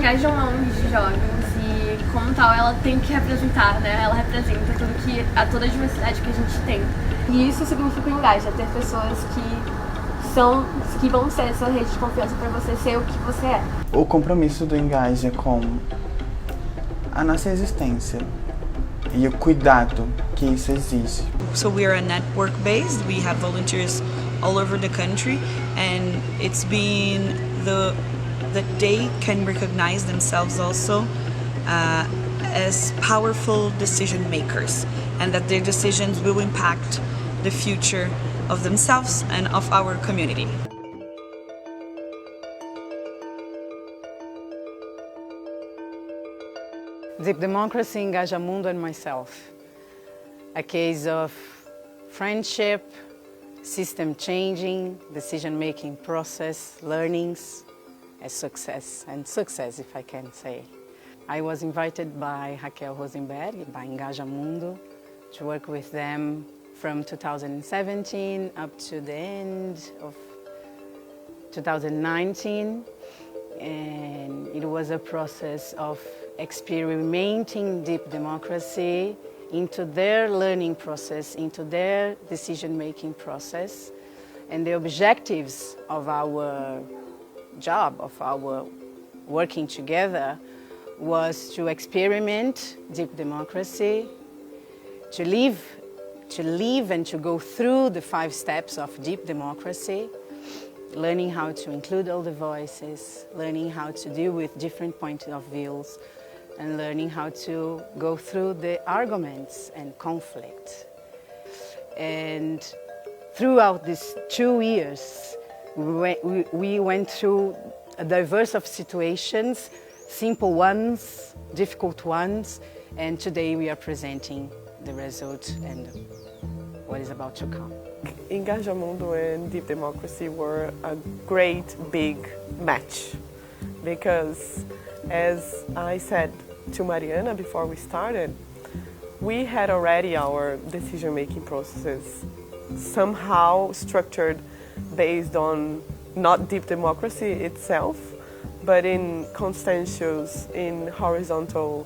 engaja uma ONG de jovens e, como tal, ela tem que representar, né? Ela representa toda a diversidade que a gente tem. E isso significa engajar, ter pessoas que vão ser essa rede de confiança para você ser o que você é. O compromisso do Engaja com a nossa existência e o cuidado que isso exige. So we are a network based, we have volunteers all over the country, and it's been that they can recognize themselves also as powerful decision makers, and that their decisions will impact the future of themselves and of our community. Deep Democracy, Engajamundo, and myself. A case of friendship, system changing, decision-making process, learnings, as success, and success, if I can say. I was invited by Raquel Rosenberg, by Engajamundo, to work with them from 2017 up to the end of 2019. And it was a process of experimenting deep democracy into their learning process, into their decision-making process. And the objectives of our job, of our working together, was to experiment deep democracy, to live and to go through the 5 steps of deep democracy, learning how to include all the voices, learning how to deal with different points of views, and learning how to go through the arguments and conflict. And throughout these 2 years, we went through a diverse of situations, simple ones, difficult ones, and today we are presenting the result and what is about to come. Engajamundo and Deep Democracy were a great big match because, as I said to Mariana before we started, we had already our decision-making processes somehow structured based on not deep democracy itself, but in consensus, in horizontal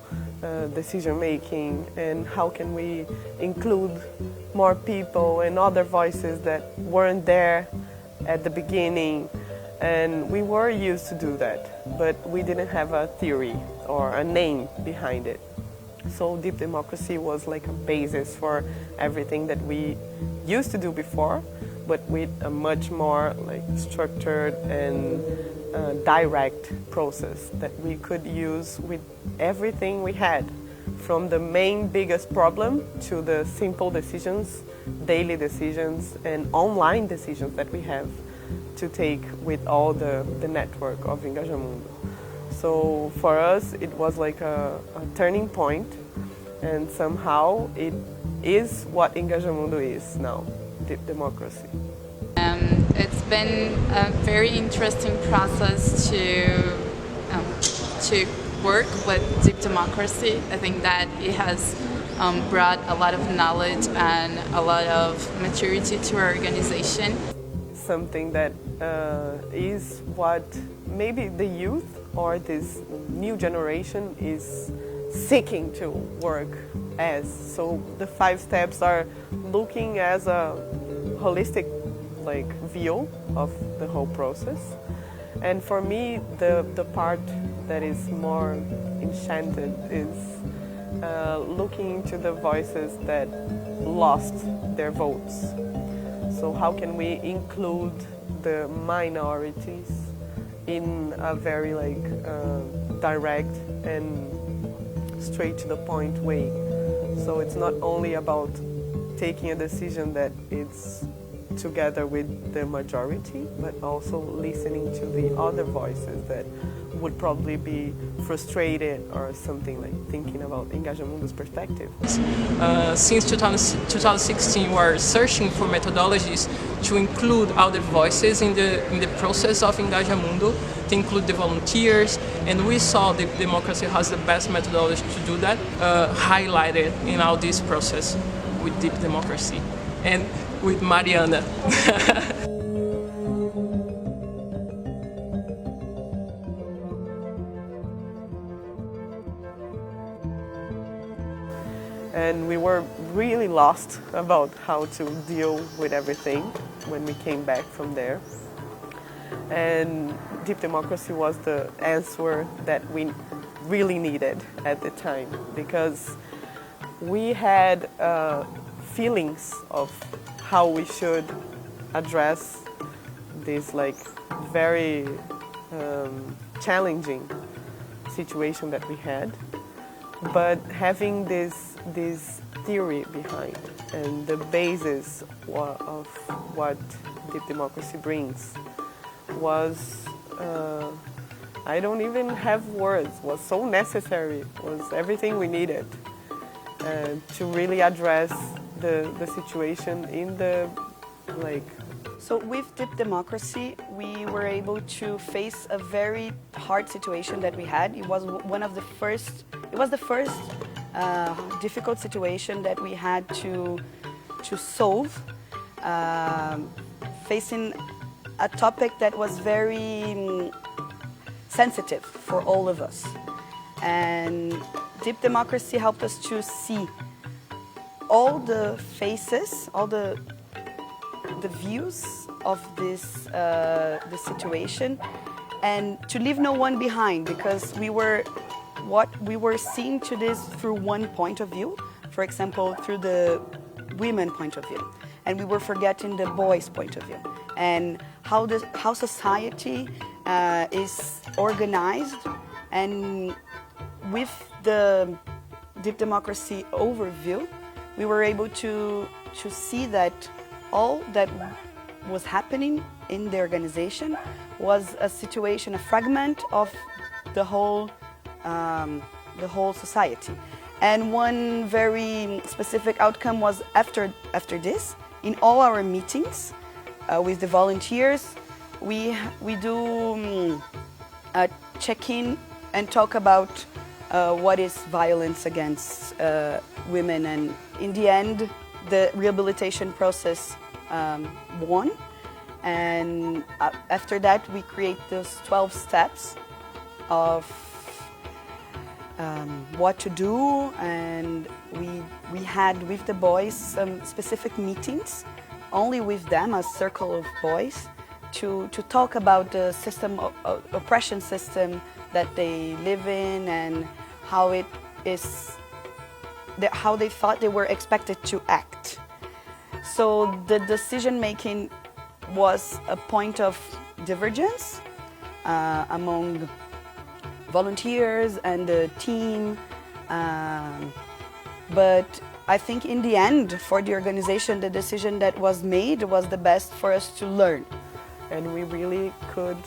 decision-making, and how can we include more people and other voices that weren't there at the beginning. And we were used to do that, but we didn't have a theory or a name behind it. So deep democracy was like a basis for everything that we used to do before, but with a much more structured and direct process that we could use with everything we had, from the main biggest problem to the simple decisions, daily decisions, and online decisions that we have to take with all the network of Engajamundo. So for us, it was like a turning point, and somehow it is what Engajamundo is now, deep democracy. It's been a very interesting process to work with deep democracy. I think that it has brought a lot of knowledge and a lot of maturity to our organization. Something that is what maybe the youth or this new generation is seeking to work as. So the 5 steps are looking as a holistic view of the whole process. And for me, the part that is more enchanted is looking into the voices that lost their votes. So how can we include the minorities in a very direct and straight to the point way? So it's not only about taking a decision that it's together with the majority, but also listening to the other voices that would probably be frustrated or something, thinking about Engajamundo's perspective. Since 2016, we are searching for methodologies to include other voices in the process of Engajamundo, to include the volunteers, and we saw that democracy has the best methodology to do that, highlighted in all this process with deep democracy and with Mariana. And we were really lost about how to deal with everything when we came back from there. And deep democracy was the answer that we really needed at the time, because we had feelings of how we should address this like very challenging situation that we had, but having this theory behind and the basis of what deep democracy brings was, I don't even have words, was so necessary, was everything we needed to really address the situation in the like. So with deep democracy, we were able to face a very hard situation that we had. It was the first difficult situation that we had to solve, facing a topic that was very sensitive for all of us. And deep democracy helped us to see all the faces, all the views of this situation, and to leave no one behind, because we were seeing to this through one point of view, for example, through the women point of view, and we were forgetting the boys' point of view, and how society is organized. And with the deep democracy overview, we were able to see that all that was happening in the organization was a situation, a fragment of the whole society. And one very specific outcome was after this, in all our meetings with the volunteers, we do check-in and talk about what is violence against women. And in the end, the rehabilitation process won. And after that, we create those 12 steps of what to do. And we had with the boys some specific meetings, only with them, a circle of boys, to talk about the system, oppression system that they live in, and how it is, how they thought they were expected to act. So the decision making was a point of divergence among volunteers and the team, but I think in the end, for the organization, the decision that was made was the best for us to learn. And we really could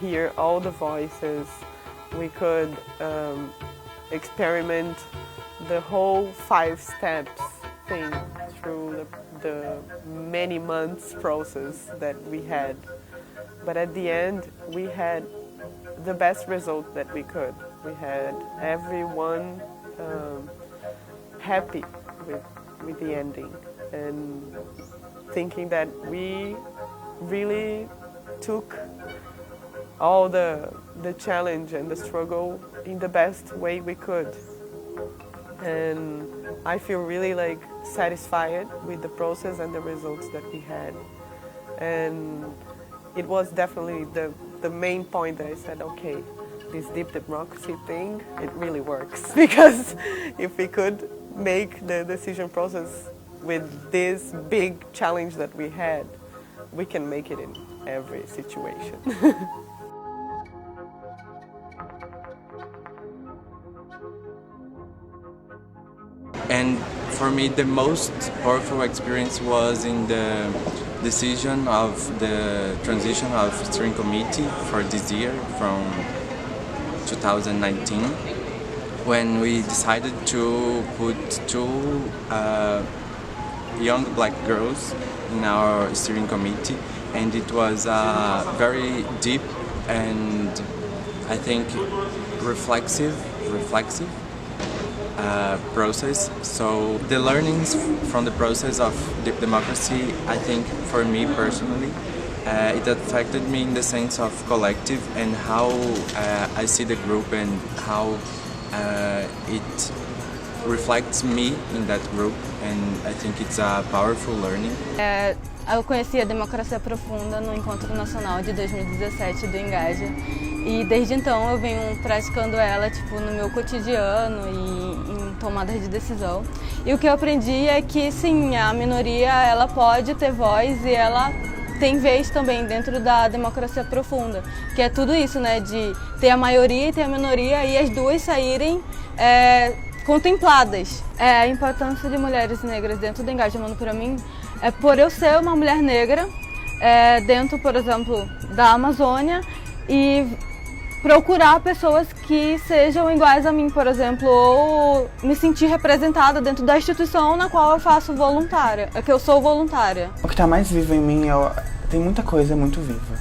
hear all the voices. We could experiment the whole 5 steps thing through the many months process that we had. But at the end, we had the best result that we could. We had everyone happy with the ending, and thinking that we really took all the challenge and the struggle in the best way we could. And I feel really like satisfied with the process and the results that we had. And it was definitely the main point that I said, okay, this deep democracy thing, it really works. Because if we could make the decision process with this big challenge that we had, we can make it in every situation. And for me, the most powerful experience was in the decision of the transition of steering committee for this year from 2019, when we decided to put 2 young black girls in our steering committee, and it was a very deep and I think reflexive process. So the learnings from the process of deep democracy, I think for me personally, it affected me in the sense of collective and how I see the group and how it reflects me in that group, and I think it's a powerful learning. Eu conheci a Democracia Profunda no Encontro Nacional de 2017 do Engaja, e desde então eu venho praticando ela no meu cotidiano e em tomadas de decisão. E o que eu aprendi é que sim, a minoria ela pode ter voz e ela tem vez também dentro da democracia profunda, que é tudo isso, né, de ter a maioria e ter a minoria e as duas saírem contempladas. A importância de mulheres negras dentro do engajamento para mim é por eu ser uma mulher negra dentro, por exemplo, da Amazônia e procurar pessoas que sejam iguais a mim, por exemplo, ou me sentir representada dentro da instituição na qual eu faço voluntária, que eu sou voluntária. O que está mais vivo em mim tem muita coisa muito viva,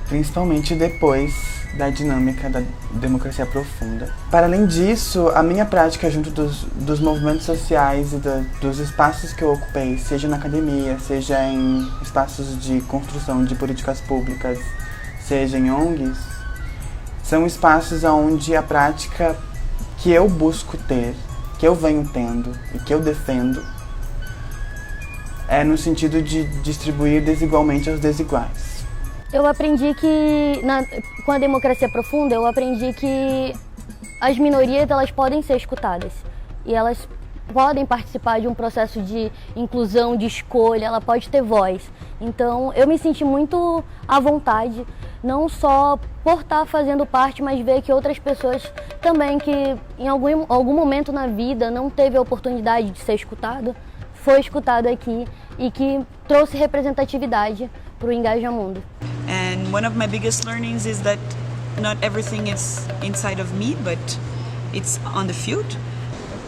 principalmente depois da dinâmica da democracia profunda. Para além disso, a minha prática junto dos movimentos sociais e dos espaços que eu ocupei, seja na academia, seja em espaços de construção de políticas públicas, seja em ONGs, são espaços onde a prática que eu busco ter, que eu venho tendo e que eu defendo é no sentido de distribuir desigualmente aos desiguais. Eu aprendi que, com a democracia profunda, eu aprendi que as minorias elas podem ser escutadas e elas podem participar de um processo de inclusão, de escolha, ela pode ter voz. Então eu me senti muito à vontade, não só por estar fazendo parte, mas ver que outras pessoas também que em algum momento na vida não teve a oportunidade de ser escutado, foi escutado aqui e que trouxe representatividade para o Engajamundo. And one of my biggest learnings is that not everything is inside of me, but it's on the field.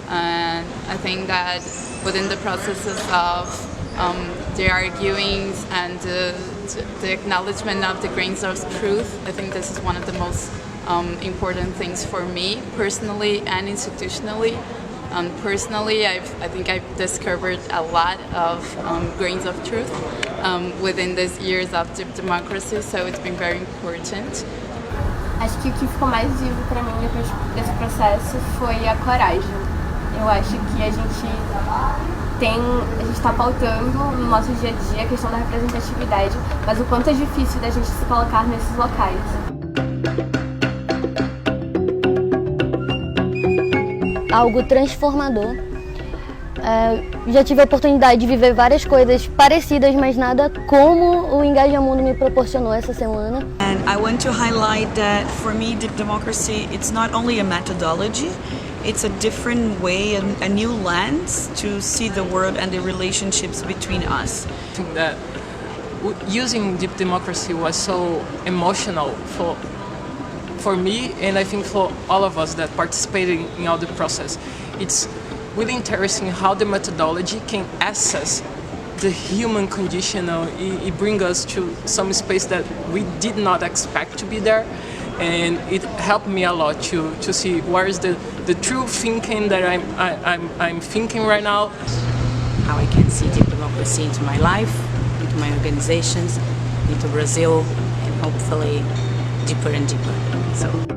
And I think that within the processes of the arguings and the acknowledgement of the grains of truth, I think this is one of the most important things for me personally and institutionally. Personally, I think I've discovered a lot of grains of truth within these years of democracy, so it's been very important. Acho que o que ficou mais vivo para mim depois desse processo foi a coragem. Eu acho que a gente está pautando no nosso dia a dia a questão da representatividade, mas o quanto é difícil da gente se colocar nesses locais. Algo transformador. Já tive a oportunidade de viver várias coisas parecidas, mas nada como o Engajamundo me proporcionou essa semana. And I want to highlight that for me, deep democracy, it's not only a methodology, it's a different way, a new lens to see the world and the relationships between us. I think that using deep democracy was so emotional for me, and I think for all of us that participated in all the process. It's really interesting how the methodology can assess the human condition. It brings us to some space that we did not expect to be there, and it helped me a lot to see where is the true thinking that I'm thinking right now. How I can see deep democracy into my life, into my organizations, into Brazil, and hopefully deeper and deeper. So.